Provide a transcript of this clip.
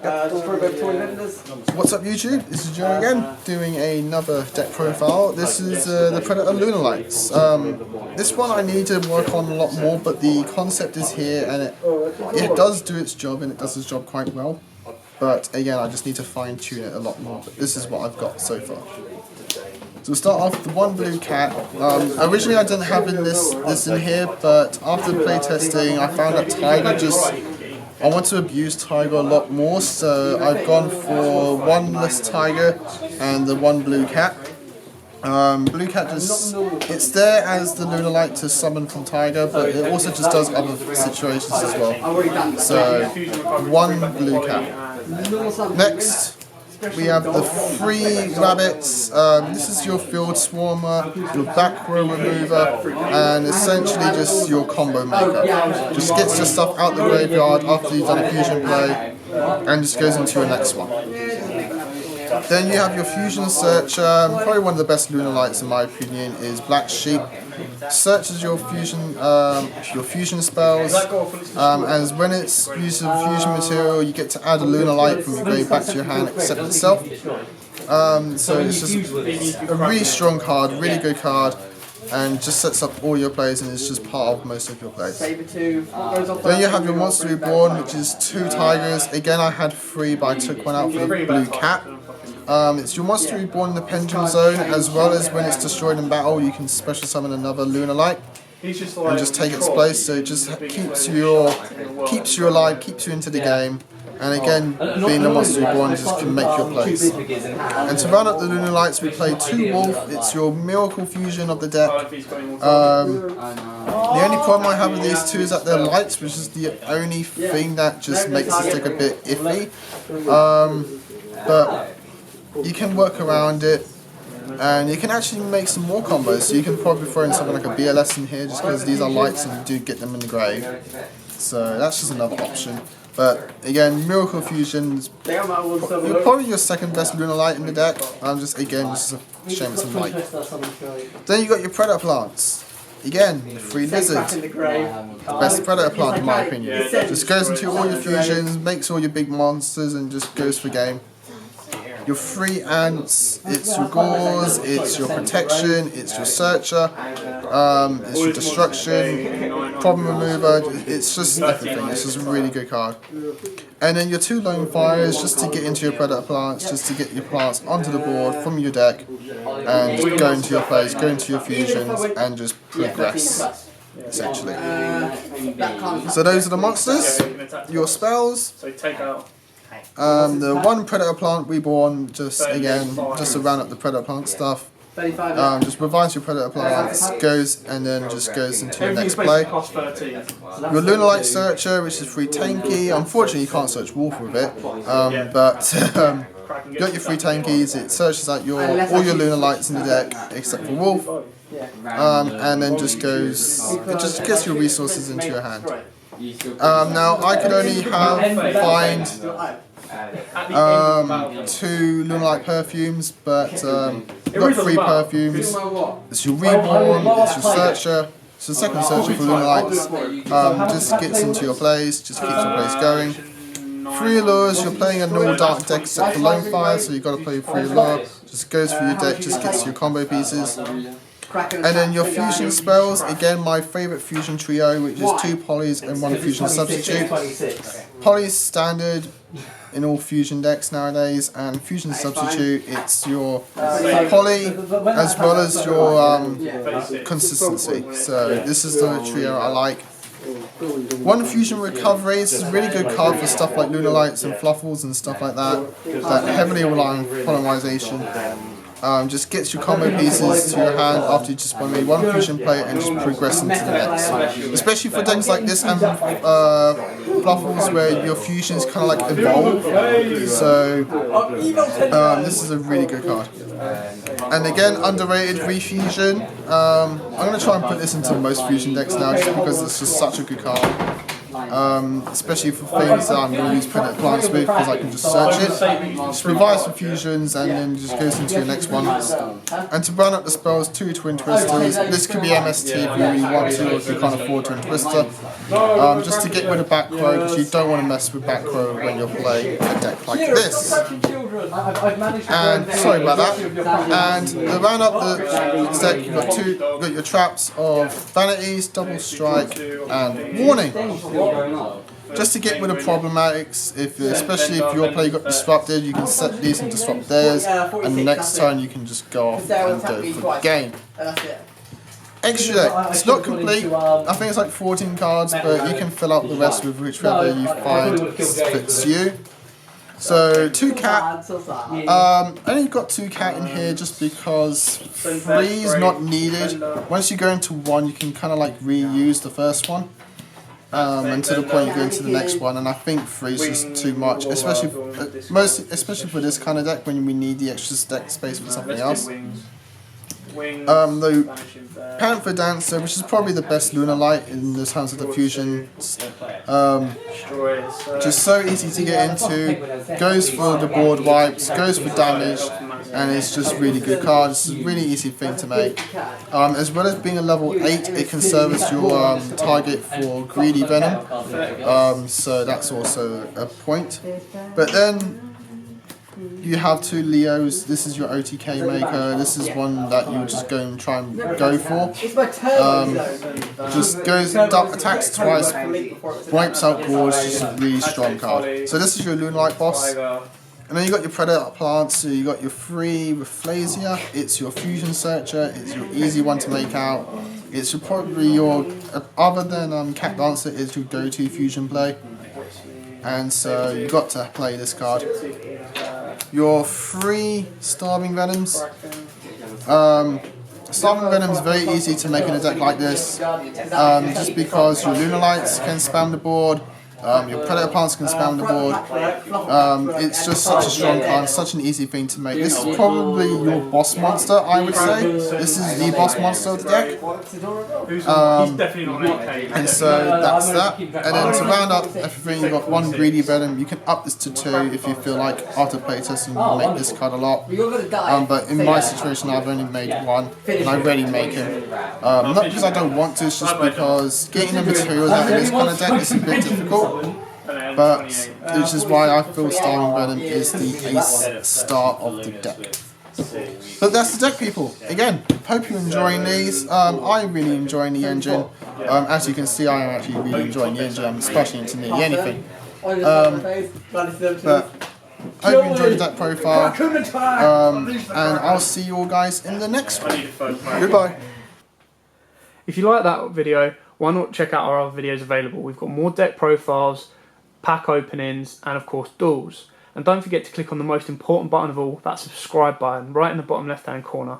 What's up YouTube? This is Joe again, doing another deck profile. This is the Predator Lunalights. This one I need to work on a lot more, but the concept is here and it does do its job, and it does its job quite well. But again, I just need to fine tune it a lot more, but this is what I've got so far. So we'll start off with the one blue cat. Originally I didn't have this in here, but after playtesting I found that Tiger I want to abuse Tiger a lot more, so I've gone for one less Tiger and the one blue cat. Blue cat it's there as the Lunalight to summon from Tiger, but it also just does other situations as well. So, one blue cat. Next, we have the 3 rabbits. This is your field swarmer, your back row remover, and essentially just your combo maker. Just gets your stuff out the graveyard after you've done a fusion play, and just goes into your next one. Then you have your fusion searcher. Probably one of the best Lunalights in my opinion is Black Sheep. Searches your fusion spells, and when it's used as fusion material, you get to add a Lunalight from your grave back to your hand, except itself. So it's just a really strong card, really good card, and just sets up all your plays, and it's just part of most of your plays. Then you have your Monster Reborn, which is 2 tigers. Again, I had 3, but I took one out for the blue cat. It's your Monster Reborn in the Pendulum Zone, as well as when it's destroyed in battle, you can special summon another Lunalight and just take its place. So it just keeps you alive, keeps you into the game. And again, being a Monster Reborn, just can make your plays. And to round up the Lunalights, we play 2 Wolf. It's your Miracle Fusion of the deck. The only problem I have with these 2 is that they're lights, which is the only thing that just makes this deck a bit iffy. But you can work around it, and you can actually make some more combos. So you can probably throw in something like a BLS in here, just because these are lights and you do get them in the grave. So that's just another option. But again, Miracle Fusion is probably your second best Lunalight in the deck. Just a shame it's a light. Then you got your Predaplants. Again, the 3 lizards. The best Predator plant in my opinion. Just goes into all your fusions, makes all your big monsters, and just goes for game. Your 3 ants, it's your gauze, it's your protection, it's your searcher, it's your destruction, problem remover, it's just everything. It's just a really good card. And then your 2 lone fires, just to get into your Predator plants, just to get your plants onto the board from your deck, and just go into your plays, go into your fusions, and just progress, essentially. So those are the monsters, your spells. The 1 Predator Plant Reborn, just to round up the Predator Plant stuff. Just revives your Predator Plants, goes into your next play. Your Lunalight Searcher, which is 3 tanky. Unfortunately, you can't search Wolf with it, but you got your 3 tankies. It searches out all your Lunalights in the deck except for Wolf, and then it just gets your resources into your hand. Now I could only find 2 Lunalight perfumes, but you've got 3 perfumes. It's your Reborn, it's your Searcher, it's the second Searcher for Lunalights. Just gets into your plays, just keeps your plays going. 3 Allures, you're playing an all dark deck except for Lone Fire, so you've got to play 3 Allure. Just goes through your deck, just gets your combo pieces. And then your fusion spells, again my favourite fusion trio, which is 2 polys and 1 fusion substitute. Poly's standard in all fusion decks nowadays, and fusion substitute, it's your poly as well as your consistency. So this is the trio I like. 1 fusion recovery, this is a really good card for stuff like Lunalights and Fluffles and stuff like that heavily rely on polymerization. Just gets your combo pieces to your hand after you just made 1 fusion play and just progress into the next. Especially for decks like this and Fluffles, where your fusions kind of like evolve. So this is a really good card. And again, underrated Refusion. I'm going to try and put this into most fusion decks now, just because it's just such a good card. especially for things that I'm going to use Predaplants with, because I can just search it, just revise some fusions, and then just goes into the next one. And to run up the spells, 2 Twin Twisters. This could be MST if you really want to, or if you can't afford Twin Twister. Just to get rid of back row, because you don't want to mess with back row when you're playing a deck like this. And sorry about that. And to round up the deck, you've got your traps of Vanities, Double Strike, and Warning. Just to get rid of problematics, especially if your play got disrupted, you can set these and disrupt theirs, and the next turn you can just go off and go for the game. Extra deck. It's not complete. I think it's like 14 cards, but you can fill out the rest with whichever you find fits you. So 2 cat. I only got 2 cat in here just because 3 is not needed. Once you go into 1, you can kind of like reuse the first one. And to the point you go into the next one, and I think 3 is just too much, especially for this kind of deck when we need the extra deck space for something else. The Panther Dancer, which is probably the best Lunalight in the terms of the fusion, just so easy to get into, goes for the board wipes, goes for damage, and it's just really good card. It's a really easy thing to make. As well as being a level 8, it can serve as your target for greedy venom, so that's also a point. But then you have 2 Leos. This is your OTK maker. This is one that you just go and try and go for. Just goes up, attacks twice, wipes out boards. Just a really strong card. So this is your Lunalight boss. And then you got your Predaplants. So you got your 3 Rafflesia. It's your fusion searcher. It's your easy one to make out. It's probably your, other than Cat Dancer, is your go-to fusion play. And so you got to play this card. Your 3 Starving Venoms. Starving Venom is very easy to make in a deck like this, just because your Lunalights can spam the board, your Predaplants can spam the board. It's just such a strong card, such an easy thing to make. This is probably your boss monster, I would say. This is the boss monster of the deck. And so that's that. And then to round up everything, you've got 1 Greedy Venom. You can up this to 2 if you feel like after playtesting you make this card a lot. But in my situation I've only made 1, and I rarely make him. Not because I don't want to, it's just because getting the materials out of this kind of deck is a bit difficult. But which is why I feel Starving Venom is the ace star of the deck. But that's the deck, people. Again, hope you're enjoying these. I'm really enjoying the engine. As you can see, I am actually really enjoying the engine. I'm splashing into nearly anything. But hope you enjoyed the deck profile. And I'll see you all guys in the next one. Goodbye. If you like that video, why not check out our other videos available. We've got more deck profiles, pack openings, and of course duels. And don't forget to click on the most important button of all, that subscribe button, right in the bottom left hand corner.